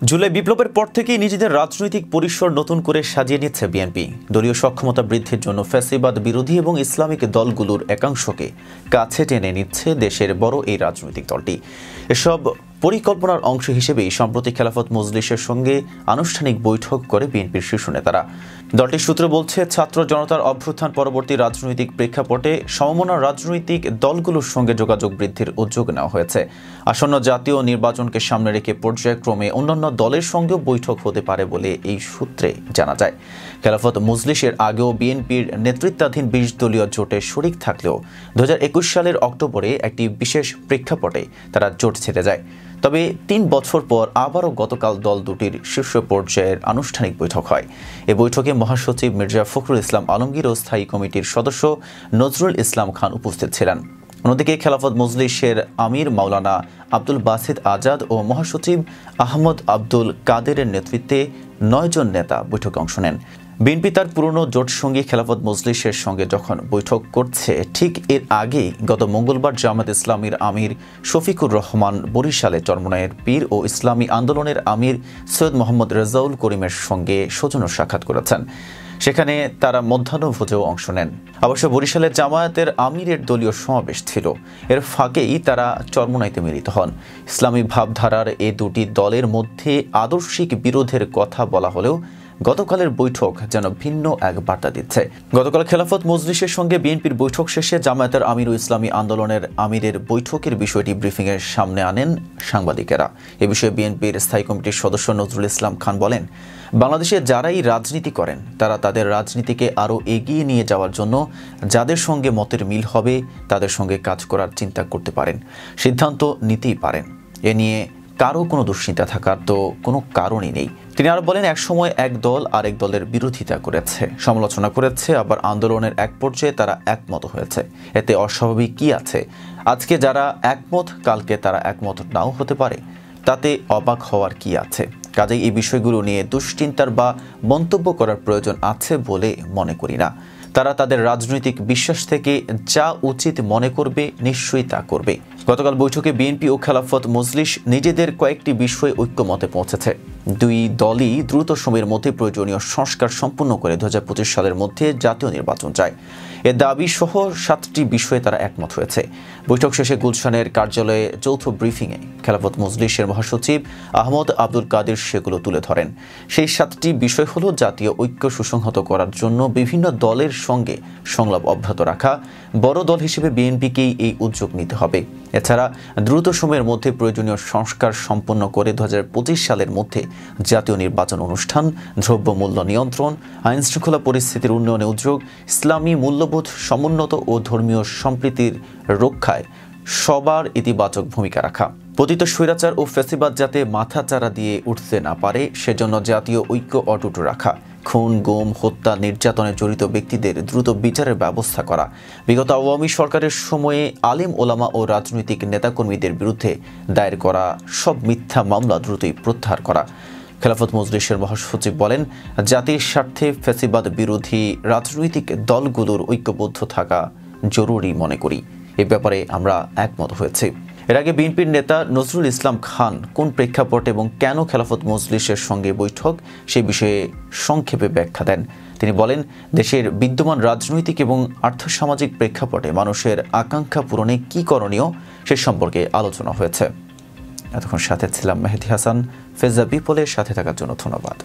জুলাই বিপ্লবের পর থেকেই নিজেদের রাজনৈতিক পরিসর নতুন করে সাজিয়ে নিচ্ছে বিএনপি। দলীয় সক্ষমতা বৃদ্ধির জন্য ফ্যাসিবাদ বিরোধী এবং ইসলামিক দলগুলোর একাংশকে কাছে টেনে নিচ্ছে দেশের বড় এই রাজনৈতিক দলটি। এসব পরিকল্পনার অংশ হিসেবেই সম্প্রতি খেলাফত মজলিসের সঙ্গে আনুষ্ঠানিক বৈঠক করে বিএনপির শীর্ষ নেতারা। দলটির সূত্র বলছে, ছাত্র জনতার অভ্যুত্থান পরবর্তী রাজনৈতিক প্রেক্ষাপটে সমমনা রাজনৈতিক দলগুলোর সঙ্গে যোগাযোগ বৃদ্ধির উদ্যোগ নেওয়া হয়েছে। আসন্ন জাতীয় নির্বাচনকে সামনে রেখে পর্যায়ক্রমে অন্যান্য দলের সঙ্গেও বৈঠক হতে পারে বলে এই সূত্রে জানা যায়। খেলাফত মজলিসের আগেও বিএনপির নেতৃত্বাধীন ২০ দলীয় জোটে শরিক থাকলেও ২০২১ সালের অক্টোবরে একটি বিশেষ প্রেক্ষাপটে তারা জোট ছেড়ে যায়। তবে ৩ বছর পর আবারও গতকাল দল দুটির শীর্ষ পর্যায়ের আনুষ্ঠানিক বৈঠক হয়। এ বৈঠকে মহাসচিব মির্জা ফখরুল ইসলাম আলমগীর ও স্থায়ী কমিটির সদস্য নজরুল ইসলাম খান উপস্থিত ছিলেন। অন্যদিকে খেলাফত মজলিসের আমির মাওলানা আব্দুল বাসিত আজাদ ও মহাসচিব আহমদ আব্দুল কাদেরের নেতৃত্বে ৯ জন নেতা বৈঠকে অংশ নেন। বিএনপি তার পুরনো জোট সঙ্গী খেলাফত মজলিসের সঙ্গে যখন বৈঠক করছে, ঠিক এর আগেই গত মঙ্গলবার জামায়াত ইসলামীর আমির শফিকুর রহমান বরিশালে চরমনায়ের পীর ও ইসলামী আন্দোলনের আমির সৈয়দ মোহাম্মদ রেজাউল করিমের সঙ্গে সৌজন্য সাক্ষাৎ করেছেন। সেখানে তারা মধ্যাহ্নভোজেও অংশ নেন। অবশ্য বরিশালে জামায়াতের আমিরের দলীয় সমাবেশ ছিল, এর ফাঁকেই তারা চরমনাইতে মিলিত হন। ইসলামী ভাবধারার এ দুটি দলের মধ্যে আদর্শিক বিরোধের কথা বলা হলেও গতকালের বৈঠক যেন ভিন্ন এক বার্তা দিচ্ছে। গতকাল খেলাফত মজলিসের সঙ্গে বিএনপির বৈঠক শেষে জামায়াতের আমির ও ইসলামী আন্দোলনের আমিরের বৈঠকের বিষয়টি ব্রিফিংয়ের সামনে আনেন সাংবাদিকেরা। এ বিষয়ে বিএনপির স্থায়ী কমিটির সদস্য নজরুল ইসলাম খান বলেন, বাংলাদেশে যারাই রাজনীতি করেন তারা তাদের রাজনীতিকে আরও এগিয়ে নিয়ে যাওয়ার জন্য যাদের সঙ্গে মতের মিল হবে তাদের সঙ্গে কাজ করার চিন্তা করতে পারেন, সিদ্ধান্ত নিতেই পারেন। এ নিয়ে কারো কোনো দুশ্চিন্তা থাকার তো কোনো কারণই নেই। তিনি আরো বলেন, একসময় এক দল আরেক দলের বিরোধিতা করেছে, সমালোচনা করেছে, আবার আন্দোলনের এক পর্যায়ে তারা একমত হয়েছে। এতে অস্বাভাবিক কি আছে? আজকে যারা একমত, কালকে তারা একমত নাও হতে পারে, তাতে অবাক হওয়ার কি আছে? কাজেই এই বিষয়গুলো নিয়ে দুশ্চিন্তার বা মন্তব্য করার প্রয়োজন আছে বলে মনে করি না। তারা তাদের রাজনৈতিক বিশ্বাস থেকে যা উচিত মনে করবে নিশ্চয়ই তা করবে। গতকাল বৈঠকে বিএনপি ও খেলাফত মজলিস নিজেদের কয়েকটি বিষয়ে ঐক্যমতে পৌঁছেছে। দুই দলই দ্রুত সময়ের মধ্যে প্রয়োজনীয় সংস্কার সম্পূর্ণ করে ২০২৫ সালের মধ্যে জাতীয় নির্বাচন চায়। এ দাবি সহ ৭টি বিষয়ে তারা একমত হয়েছে। বৈঠক শেষে গুলশানের কার্যালয়ে যৌথ ব্রিফিংয়ে খেলাফত মজলিসের মহাসচিব আহমদ আব্দুল কাদের সেগুলো তুলে ধরেন। সেই 7টি বিষয় হলো জাতীয় ঐক্য সুসংহত করার জন্য বিভিন্ন দলের সঙ্গে সংলাপ অব্যাহত রাখা, বড় দল হিসেবে বিএনপিকেই এই উদ্যোগ নিতে হবে। এছাড়া দ্রুত সময়ের মধ্যে প্রয়োজনীয় সংস্কার সম্পন্ন করে ২০২৫ সালের মধ্যে জাতীয় নির্বাচন অনুষ্ঠান, দ্রব্যমূল্য নিয়ন্ত্রণ, আইনশৃঙ্খলা পরিস্থিতির উন্নয়নে উদ্যোগ, ইসলামী মূল্যবোধ সমুন্নত ও ধর্মীয় সম্প্রীতির রক্ষায় সবার ইতিবাচক ভূমিকা রাখা। পতিত স্বৈরাচার ও ফ্যাসিবাদ যাতে মাথাচাড়া দিয়ে উঠতে না পারে সেজন্য জাতীয় ঐক্য অটুট রাখা, খুন, গুম, হত্যা, নির্যাতনে জড়িত ব্যক্তিদের দ্রুত বিচারের ব্যবস্থা করা, বিগত আওয়ামী সরকারের সময়ে আলেম ওলামা ও রাজনৈতিক নেতাকর্মীদের বিরুদ্ধে দায়ের করা সব মিথ্যা মামলা দ্রুতই প্রত্যাহার করা। খেলাফত মজলিসের মহাসচিব বলেন, জাতির স্বার্থে ফ্যাসিবাদ বিরোধী রাজনৈতিক দলগুলোর ঐক্যবদ্ধ থাকা জরুরি মনে করি। এ ব্যাপারে আমরা একমত হয়েছি। এর আগে বিএনপির নেতা নজরুল ইসলাম খান কোন প্রেক্ষাপটে এবং কেন খেলাফত মজলিসের সঙ্গে বৈঠক সে বিষয়ে সংক্ষেপে ব্যাখ্যা দেন। তিনি বলেন, দেশের বিদ্যমান রাজনৈতিক এবং আর্থসামাজিক প্রেক্ষাপটে মানুষের আকাঙ্ক্ষা পূরণে কি করণীয় সে সম্পর্কে আলোচনা হয়েছে। এতক্ষণ সাথে ছিলাম মেহেদি হাসান। ফেজা পিপলের সাথে থাকার জন্য ধন্যবাদ।